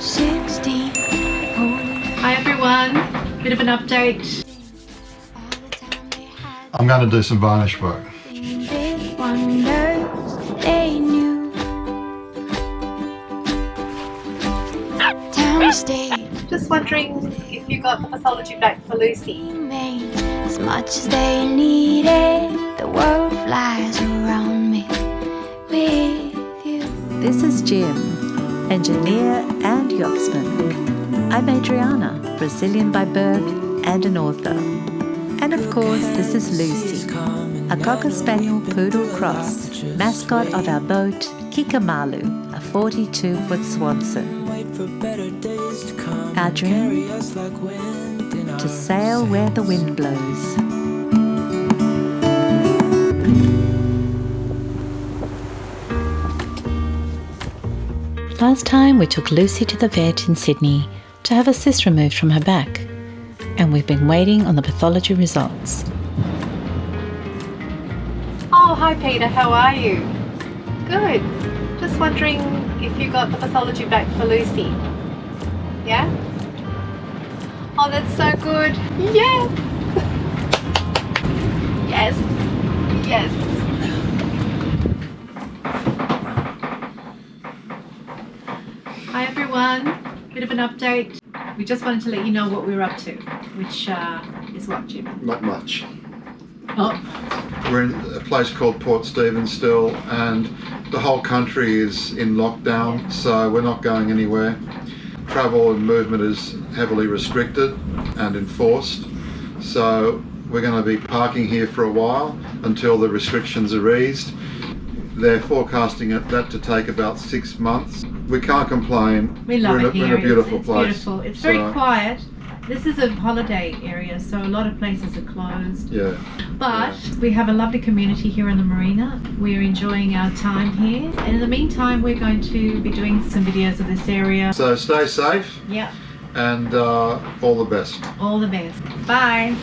16. Hi everyone, bit of an update. I'm going to do some varnish work. Big wonders they knew. Town stayed Just wondering if you got the pathology back for Lucy. remained as much as they needed. The world flies around me with you. This is Jim, engineer and yachtsman. I'm Adriana, Brazilian by birth and an author. And of course, this is Lucy, a Cocker Spaniel Poodle Cross, mascot of our boat, Kikamalu, a 42-foot Swanson. Our dream? To sail where the wind blows. Last time we took Lucy to the vet in Sydney to have a cyst removed from her back, and we've been waiting on the pathology results. Oh, hi Peter, how are you? Good. Just wondering if you got the pathology back for Lucy. Yeah? Oh, that's so good. Yeah! Yes. Yes. Hi everyone, bit of an update. We just wanted to let you know what we're up to, which is what, Jim? Not much. Oh, We're in a place called Port Stephens still, and the whole country is in lockdown, so we're not going anywhere. Travel and movement is heavily restricted and enforced, so we're going to be parking here for a while until the restrictions are eased. They're forecasting that to take about 6 months. We can't complain. we love it here. We're in a beautiful It's place. beautiful. It's very quiet. This is a holiday area, so a lot of places are closed. Yeah. But we have a lovely community here in the marina. We're enjoying our time here. And in the meantime, we're going to be doing some videos of this area. So stay safe Yeah, and all the best. all the best. Bye.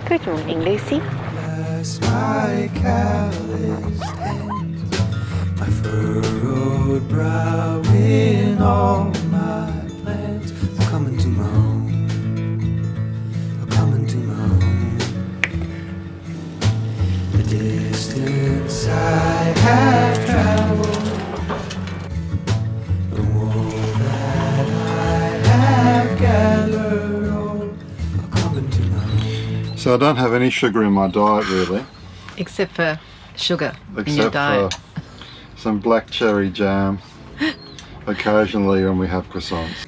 Good morning, Lucy. My calloused hands, my furrowed brow in all my plans. I'm coming to my own. I'm coming to my own. The distance I have traveled, the wool that I have gathered, all are coming to my own. So I don't have any sugar in my diet really, Except for sugar in your except diet. for some black cherry jam occasionally when we have croissants.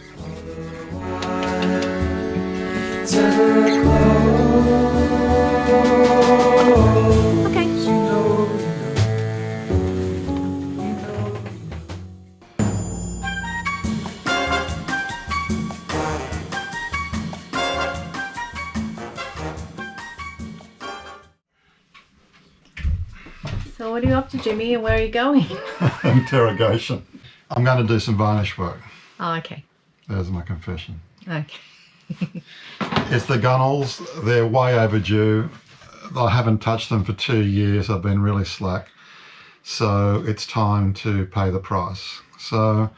Okay. So what are you up to, Jimmy, and where are you going? Interrogation. I'm going to do some varnish work. Oh, okay. There's my confession. Okay. It's the gunnels. They're way overdue. I haven't touched them for 2 years. I've been really slack. So it's time to pay the price. So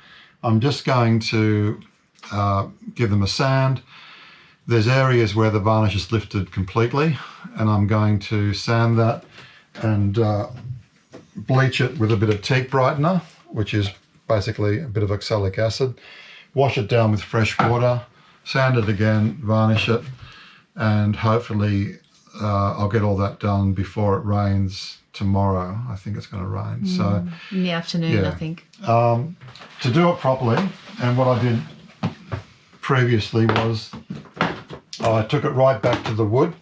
I'm just going to give them a sand. There's areas where the varnish is lifted completely, and I'm going to sand that and bleach it with a bit of teak brightener, which is basically a bit of oxalic acid. Wash it down with fresh water, sand it again, varnish it, and hopefully I'll get all that done before it rains tomorrow. I think it's going to rain. So In the afternoon, yeah. I think. To do it properly, and what I did previously was I took it right back to the wood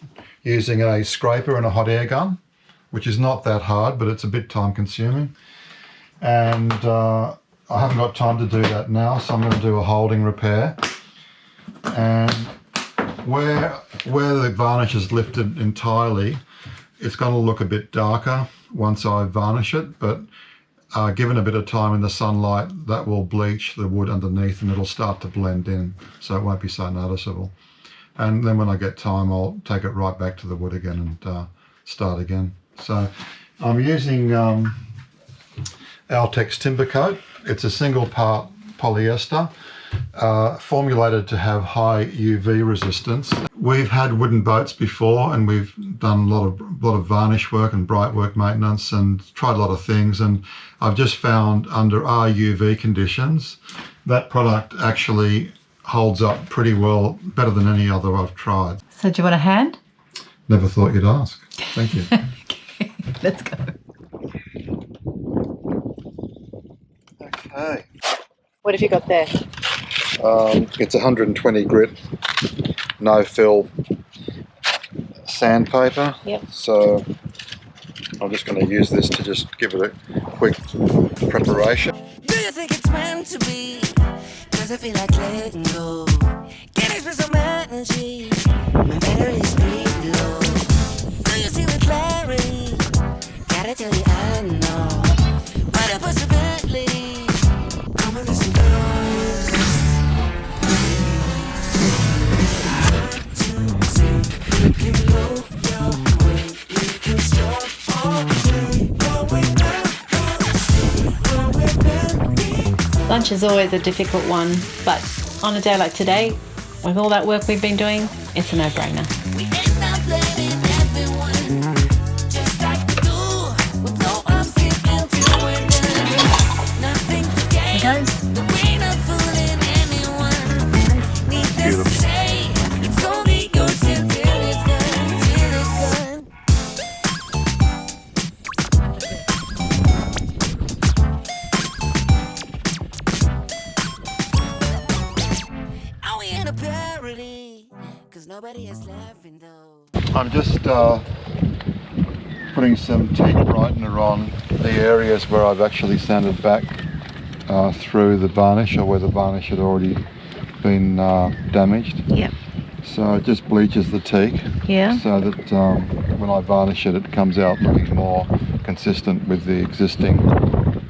using a scraper and a hot air gun, which is not that hard, but it's a bit time consuming. And I haven't got time to do that now, so I'm going to do a holding repair. And where the varnish is lifted entirely, it's going to look a bit darker once I varnish it, but given a bit of time in the sunlight, that will bleach the wood underneath and it'll start to blend in, so it won't be so noticeable. And then when I get time, I'll take it right back to the wood again and start again. So I'm using Altex Timber Coat. It's a single part polyester, formulated to have high UV resistance. We've had wooden boats before, and we've done a lot of varnish work and Brightwork maintenance and tried a lot of things, and I've just found under our UV conditions that product actually holds up pretty well, better than any other I've tried. So do you want a hand? Never thought you'd ask. Thank you. Okay, let's go. Okay. What have you got there? It's 120 grit, no fill sandpaper. Yep. So I'm just going to use this to just give it a quick preparation. Do you think it's meant to be? Does it feel like letting go? Can I spend some energy? My battery's pretty low. Do you see with clarity? Gotta tell you I know. But a possibility. Come and listen to us. To see, you can blow your way. You can stop all day. Going down. Lunch is always a difficult one, but on a day like today, with all that work we've been doing, it's a no-brainer. We end up blaming everyone, just like we do, with no option until we're done. Nothing to gain, we're not fooling anyone. Needless to say, it's only yours until it's done, till it's done. Are we in a parody? 'Cause nobody is laughing though. I'm just putting some teak brightener on the areas where I've actually sanded back through the varnish, or where the varnish had already been damaged. Yep. So it just bleaches the teak, Yeah. so that when I varnish it, it comes out looking more consistent with the existing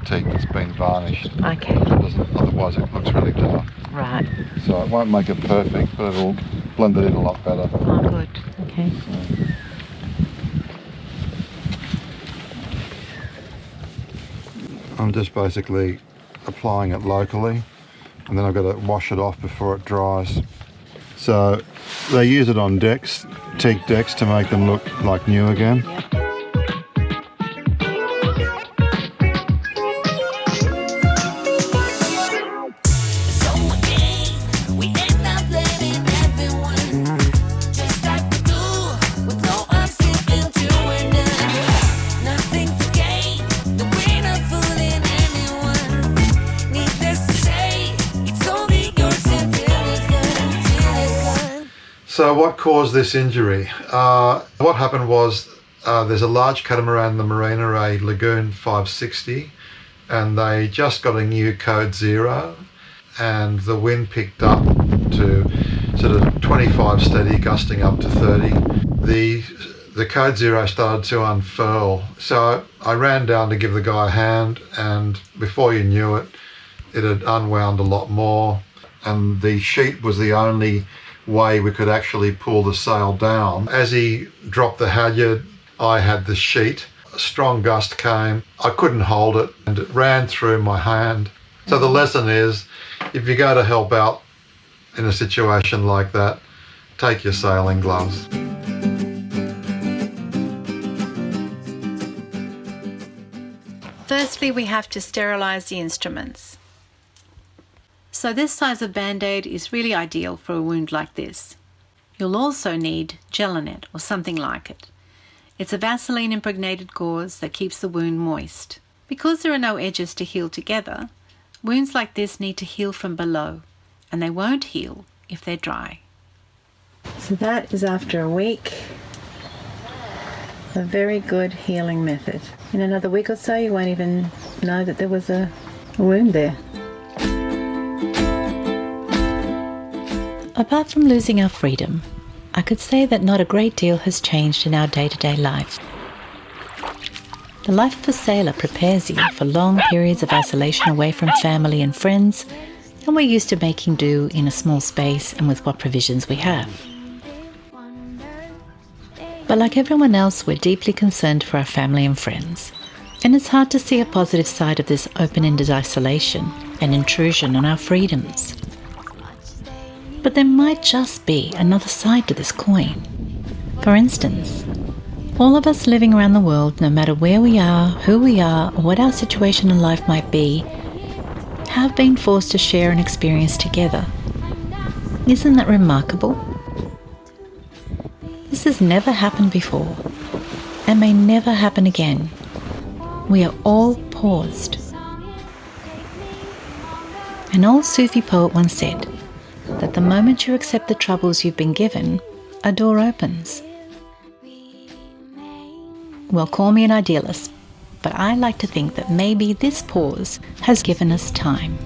teak that's been varnished. Okay. Otherwise it looks really dark. Right. So it won't make it perfect, but it'll blend it in a lot better. Oh, good. Okay. I'm just basically applying it locally, and then I've got to wash it off before it dries. So they use it on decks, teak decks, to make them look like new again. Yep. So again, we end up blaming everyone, just like we do, with no option until we're done. Nothing to gain, we're not fooling anyone. Needless to say, it's only yours until it's done, till it's done. So what caused this injury? What happened was there's a large catamaran in the marina, a Lagoon 560, and they just got a new code 0, and the wind picked up to sort of 25 steady, gusting up to 30. The code 0 started to unfurl, so I ran down to give the guy a hand, and before you knew it, it had unwound a lot more, and the sheet was the only way we could actually pull the sail down. As he dropped the halyard, I had the sheet. A strong gust came. I couldn't hold it, and it ran through my hand. So the lesson is, if you go to help out in a situation like that, take your sailing gloves. Firstly, we have to sterilize the instruments. So this size of Band-Aid is really ideal for a wound like this. You'll also need Gelinet or something like it. It's a Vaseline impregnated gauze that keeps the wound moist. Because there are no edges to heal together, wounds like this need to heal from below, and they won't heal if they're dry. So that is after a week. A very good healing method. In another week or so, you won't even know that there was a wound there. Apart from losing our freedom, I could say that not a great deal has changed in our day-to-day life. The life of a sailor prepares you for long periods of isolation away from family and friends, and we're used to making do in a small space and with what provisions we have. But like everyone else, we're deeply concerned for our family and friends, and it's hard to see a positive side of this open-ended isolation and intrusion on our freedoms. But there might just be another side to this coin. For instance, all of us living around the world, no matter where we are, who we are, or what our situation in life might be, have been forced to share an experience together. Isn't that remarkable? This has never happened before, and may never happen again. We are all paused. An old Sufi poet once said that the moment you accept the troubles you've been given, a door opens. Well, call me an idealist, but I like to think that maybe this pause has given us time.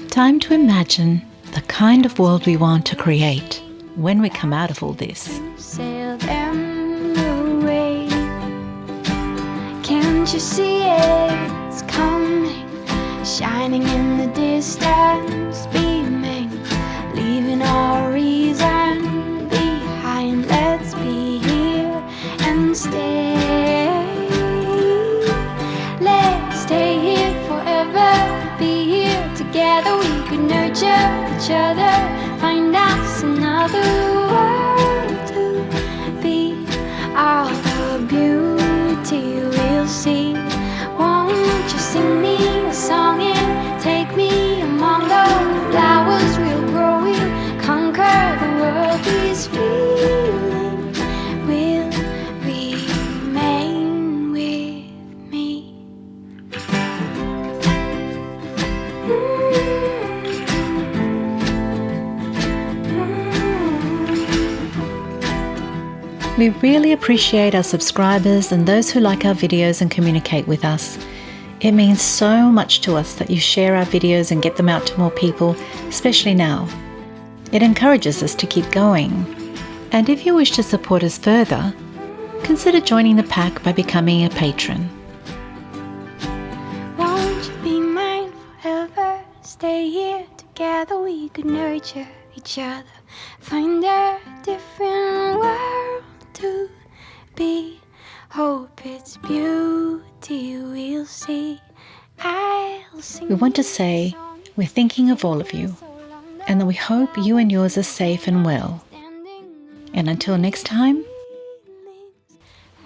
Time to imagine the kind of world we want to create when we come out of all this. Sail them away. Can't you see it's coming? Shining in the distance, beaming, leaving all reason behind. Let's be here and stay. Let's stay here forever. Be here together. We could nurture each other. Find us another world to be. All the beauty we'll see. Won't you sing me a song and take me among the flowers we'll grow? We'll conquer the world. These feelings will remain with me. We really appreciate our subscribers and those who like our videos and communicate with us. It means so much to us that you share our videos and get them out to more people, especially now. It encourages us to keep going. And if you wish to support us further, consider joining the pack by becoming a patron. Won't you be mine forever? Stay here together. We could nurture each other. Find a different world to be. Hope it's beauty we'll see. I'll sing. We want to say we're thinking of all of you, and that we hope you and yours are safe and well. And until next time,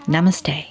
Namaste.